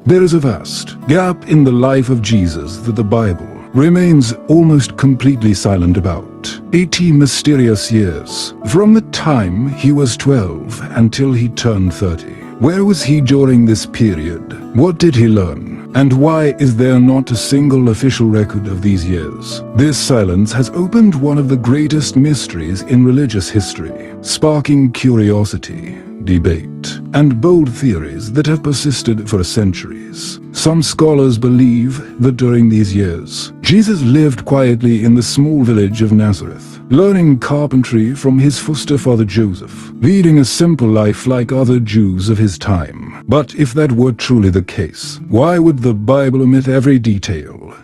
There is a vast gap in the life of Jesus that the Bible remains almost completely silent about. 80 mysterious years, from the time he was 12 until he turned 30. Where was he during this period? What did he learn? And why is there not a single official record of these years? This silence has opened one of the greatest mysteries in religious history, sparking curiosity, debate, and bold theories that have persisted for centuries. Some scholars believe that during these years, Jesus lived quietly in the small village of Nazareth, learning carpentry from his foster father Joseph, leading a simple life like other Jews of his time. But if that were truly the case, why would the Bible omit every detail,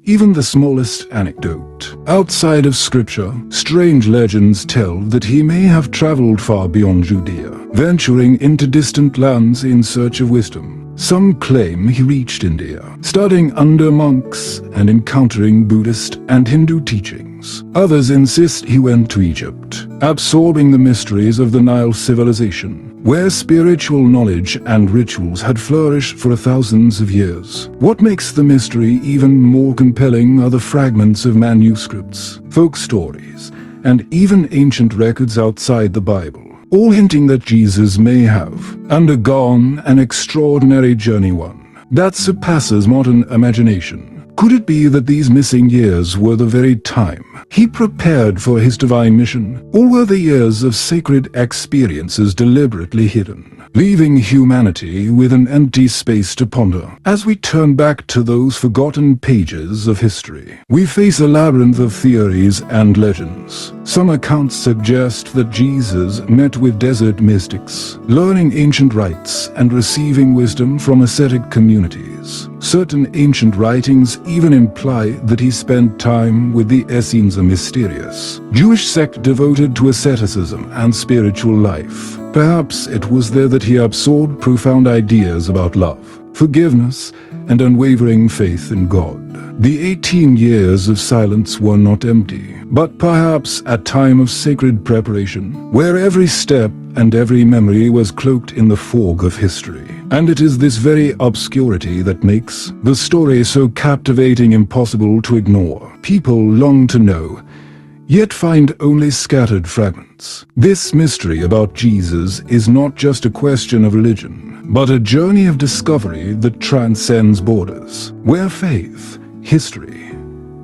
even the smallest anecdote? Outside of Scripture, strange legends tell that he may have traveled far beyond Judea, venturing into distant lands in search of wisdom. Some claim he reached India, studying under monks and encountering Buddhist and Hindu teachings. Others insist he went to Egypt, absorbing the mysteries of the Nile civilization, where spiritual knowledge and rituals had flourished for thousands of years. What makes the mystery even more compelling are the fragments of manuscripts, folk stories, and even ancient records outside the Bible, all hinting that Jesus may have undergone an extraordinary journey, one that surpasses modern imagination. Could it be that these missing years were the very time he prepared for his divine mission? Or were the years of sacred experiences deliberately hidden, leaving humanity with an empty space to ponder? As we turn back to those forgotten pages of history, we face a labyrinth of theories and legends. Some accounts suggest that Jesus met with desert mystics, learning ancient rites and receiving wisdom from ascetic communities. Certain ancient writings even imply that he spent time with the Essenes, a mysterious Jewish sect devoted to asceticism and spiritual life. Perhaps it was there that he absorbed profound ideas about love, forgiveness, and unwavering faith in God. The 18 years of silence were not empty, but perhaps a time of sacred preparation, where every step and every memory was cloaked in the fog of history. And it is this very obscurity that makes the story so captivating, impossible to ignore. People long to know, yet find only scattered fragments. This mystery about Jesus is not just a question of religion, but a journey of discovery that transcends borders, where faith, history,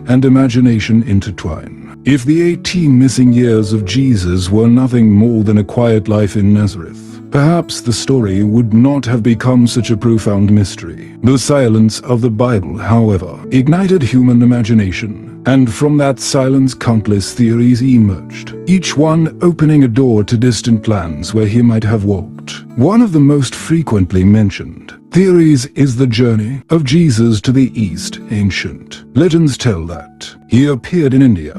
and imagination intertwine. If the 18 missing years of Jesus were nothing more than a quiet life in Nazareth, perhaps the story would not have become such a profound mystery. The silence of the Bible, however, ignited human imagination, and from that silence countless theories emerged, each one opening a door to distant lands where he might have walked. One of the most frequently mentioned theories is the journey of Jesus to the East. Ancient legends tell that he appeared in India,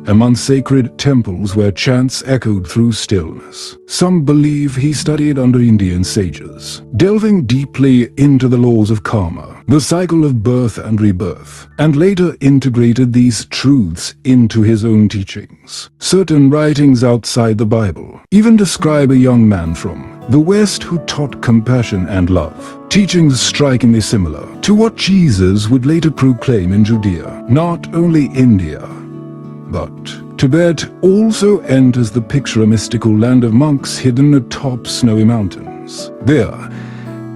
among sacred temples where chants echoed through stillness. Some believe he studied under Indian sages, delving deeply into the laws of karma, the cycle of birth and rebirth, and later integrated these truths into his own teachings. Certain writings outside the Bible even describe a young man from the West who taught compassion and love, teachings strikingly similar to what Jesus would later proclaim in Judea. Not only India, but Tibet also enters the picture, a mystical land of monks hidden atop snowy mountains. There,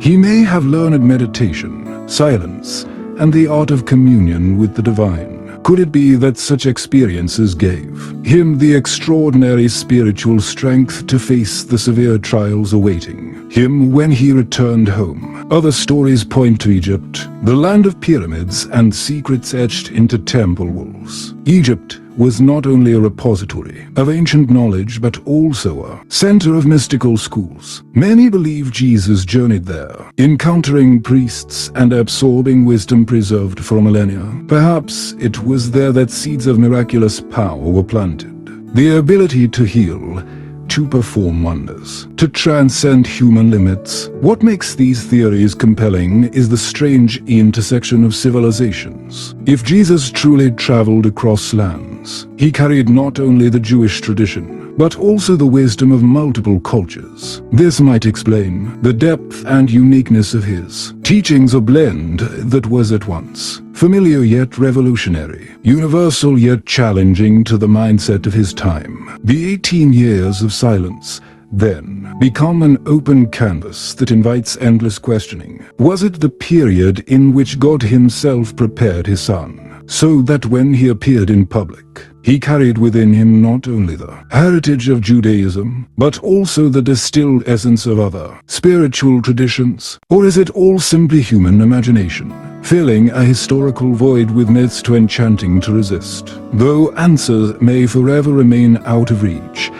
he may have learned meditation, silence, and the art of communion with the divine. Could it be that such experiences gave him the extraordinary spiritual strength to face the severe trials awaiting him when he returned home? Other stories point to Egypt, the land of pyramids and secrets etched into temple walls. Egypt was not only a repository of ancient knowledge but also a center of mystical schools. Many believe Jesus journeyed there, encountering priests and absorbing wisdom preserved for millennia. Perhaps it was there that seeds of miraculous power were planted. The ability to heal, to perform wonders, to transcend human limits. What makes these theories compelling is the strange intersection of civilizations. If Jesus truly traveled across lands, he carried not only the Jewish tradition, but also the wisdom of multiple cultures. This might explain the depth and uniqueness of his teachings, a blend that was at once familiar yet revolutionary, universal yet challenging to the mindset of his time. The 18 years of silence then become an open canvas that invites endless questioning. Was it the period in which God himself prepared his son, so that when he appeared in public, he carried within him not only the heritage of Judaism, but also the distilled essence of other spiritual traditions? Or is it all simply human imagination, filling a historical void with myths too enchanting to resist? Though answers may forever remain out of reach,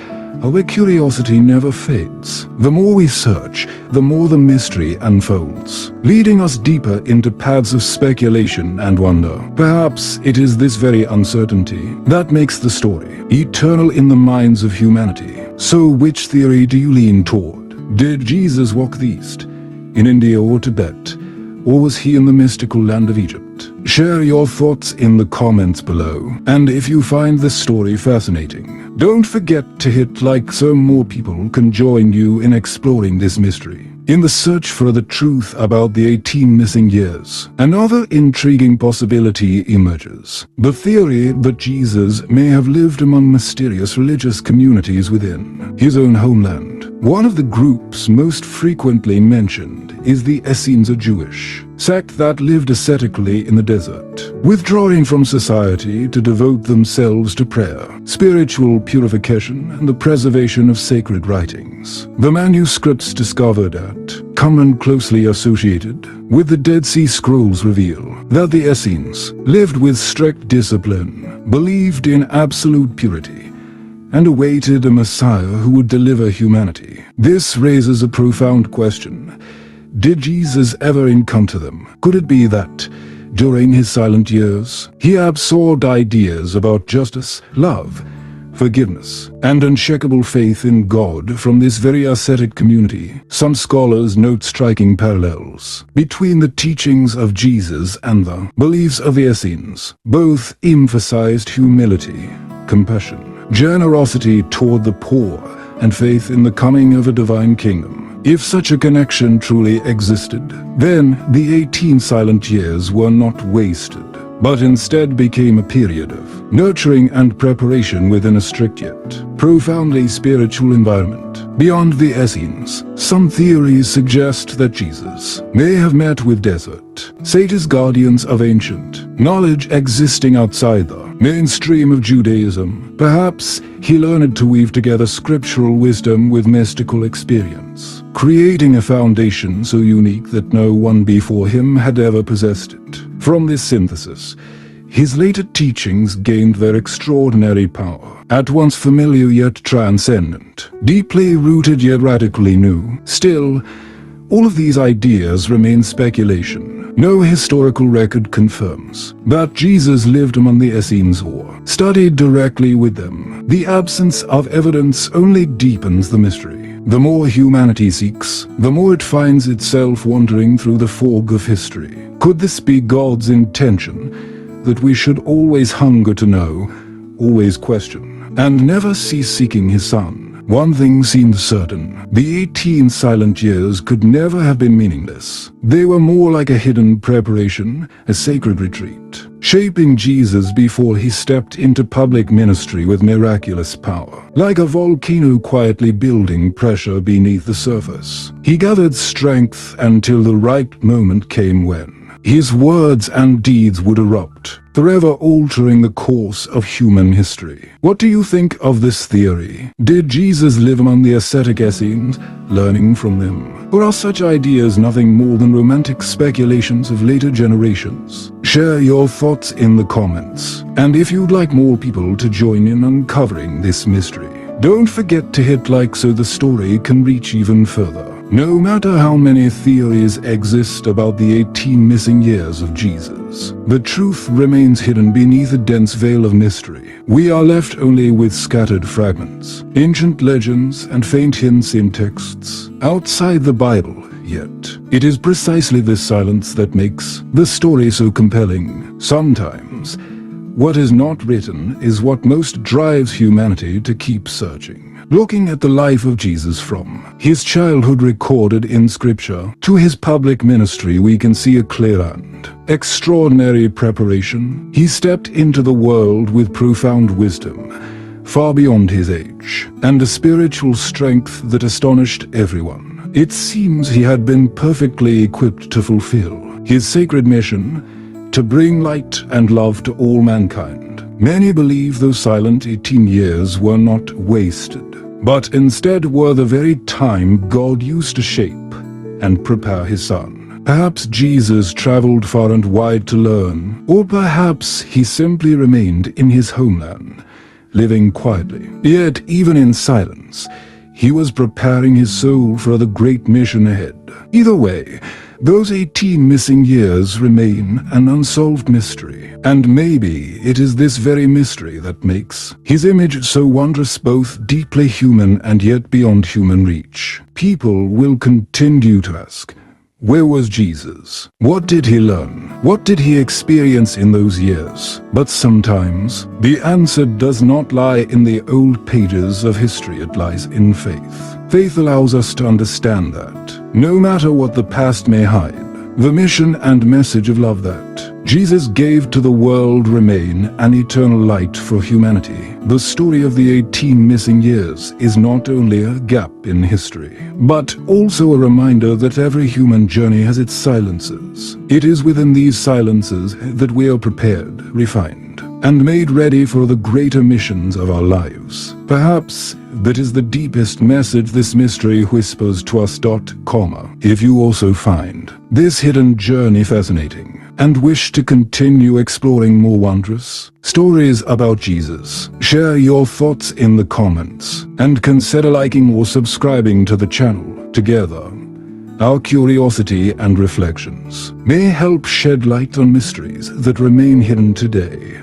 our curiosity never fades. The more we search, the more the mystery unfolds, leading us deeper into paths of speculation and wonder. Perhaps it is this very uncertainty that makes the story eternal in the minds of humanity. So which theory do you lean toward? Did Jesus walk the East, in India or Tibet? Or was he in the mystical land of Egypt? Share your thoughts in the comments below. And if you find this story fascinating, don't forget to hit like so more people can join you in exploring this mystery. In the search for the truth about the 18 missing years, another intriguing possibility emerges. The theory that Jesus may have lived among mysterious religious communities within his own homeland. One of the groups most frequently mentioned is the Essenes, a Jewish sect that lived ascetically in the desert, withdrawing from society to devote themselves to prayer, spiritual purification, and the preservation of sacred writings. The manuscripts discovered at Qumran, closely associated with the Dead Sea Scrolls, reveal that the Essenes lived with strict discipline, believed in absolute purity, and awaited a Messiah who would deliver humanity. This raises a profound question. Did Jesus ever encounter them? Could it be that, during his silent years, he absorbed ideas about justice, love, forgiveness, and unshakable faith in God from this very ascetic community? Some scholars note striking parallels between the teachings of Jesus and the beliefs of the Essenes. Both emphasized humility, compassion, generosity toward the poor, and faith in the coming of a divine kingdom. If such a connection truly existed, then the 18 silent years were not wasted, but instead became a period of nurturing and preparation within a strict yet profoundly spiritual environment. Beyond the Essenes, some theories suggest that Jesus may have met with desert sages, guardians of ancient knowledge existing outside the mainstream of Judaism. Perhaps he learned to weave together scriptural wisdom with mystical experience, creating a foundation so unique that no one before him had ever possessed it. From this synthesis, his later teachings gained their extraordinary power, at once familiar yet transcendent, deeply rooted yet radically new. Still, all of these ideas remain speculation. No historical record confirms that Jesus lived among the Essenes or studied directly with them. The absence of evidence only deepens the mystery. The more humanity seeks, the more it finds itself wandering through the fog of history. Could this be God's intention, that we should always hunger to know, always question, and never cease seeking his Son? One thing seemed certain: the 18 silent years could never have been meaningless. They were more like a hidden preparation, a sacred retreat, shaping Jesus before he stepped into public ministry with miraculous power. Like a volcano quietly building pressure beneath the surface, he gathered strength until the right moment came when his words and deeds would erupt, forever altering the course of human history. What do you think of this theory? Did Jesus live among the ascetic Essenes, learning from them? Or are such ideas nothing more than romantic speculations of later generations? Share your thoughts in the comments. And if you'd like more people to join in uncovering this mystery, don't forget to hit like so the story can reach even further. No matter how many theories exist about the 18 missing years of Jesus, the truth remains hidden beneath a dense veil of mystery. We are left only with scattered fragments, ancient legends, and faint hints in texts outside the Bible. Yet, it is precisely this silence that makes the story so compelling. Sometimes, what is not written is what most drives humanity to keep searching. Looking at the life of Jesus from his childhood recorded in Scripture to his public ministry, we can see a clear and extraordinary preparation. He stepped into the world with profound wisdom, far beyond his age, and a spiritual strength that astonished everyone. It seems he had been perfectly equipped to fulfill his sacred mission to bring light and love to all mankind. Many believe those silent 18 years were not wasted, but instead were the very time God used to shape and prepare his Son. Perhaps Jesus traveled far and wide to learn, or perhaps he simply remained in his homeland, living quietly. Yet, even in silence, he was preparing his soul for the great mission ahead. Either way, those 18 missing years remain an unsolved mystery, and maybe it is this very mystery that makes his image so wondrous, both deeply human and yet beyond human reach. People will continue to ask, where was Jesus? What did he learn? What did he experience in those years? But sometimes, the answer does not lie in the old pages of history, it lies in faith. Faith allows us to understand that, no matter what the past may hide, the mission and message of love that Jesus gave to the world remain an eternal light for humanity. The story of the 18 missing years is not only a gap in history, but also a reminder that every human journey has its silences. It is within these silences that we are prepared, refined, and made ready for the greater missions of our lives. Perhaps that is the deepest message this mystery whispers to us. If you also find this hidden journey fascinating and wish to continue exploring more wondrous stories about Jesus, share your thoughts in the comments and consider liking or subscribing to the channel. Together, our curiosity and reflections may help shed light on mysteries that remain hidden today.